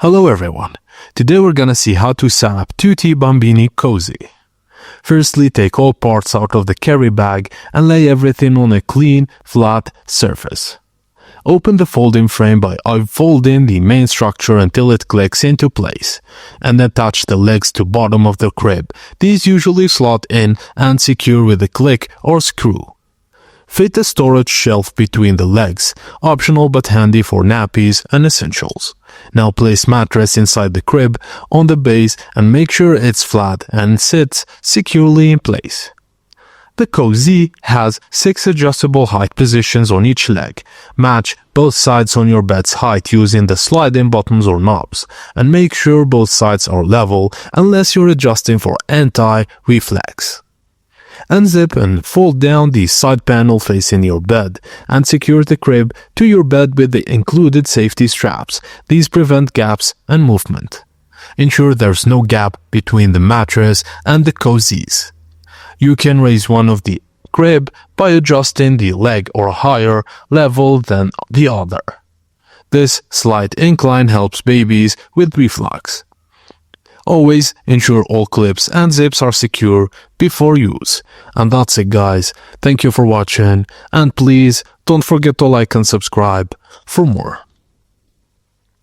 Hello everyone, today we're gonna see how to sew up Tutti Bambini Cozee. Firstly, take all parts out of the carry bag and lay everything on a clean, flat surface. Open the folding frame by unfolding the main structure until it clicks into place, and attach the legs to bottom of the crib. These usually slot in and secure with a click or screw. Fit a storage shelf between the legs, optional but handy for nappies and essentials. Now place mattress inside the crib on the base and make sure it's flat and sits securely in place. The Cozee has 6 adjustable height positions on each leg. Match both sides on your bed's height using the sliding buttons or knobs, and make sure both sides are level unless you're adjusting for anti-reflex. Unzip and fold down the side panel facing your bed and secure the crib to your bed with the included safety straps. These prevent gaps and movement. Ensure there's no gap between the mattress and the Cozees. You can raise one of the crib by adjusting the leg or higher level than the other. This slight incline helps babies with reflux. Always ensure all clips and zips are secure before use. And that's it guys, thank you for watching and please don't forget to like and subscribe for more.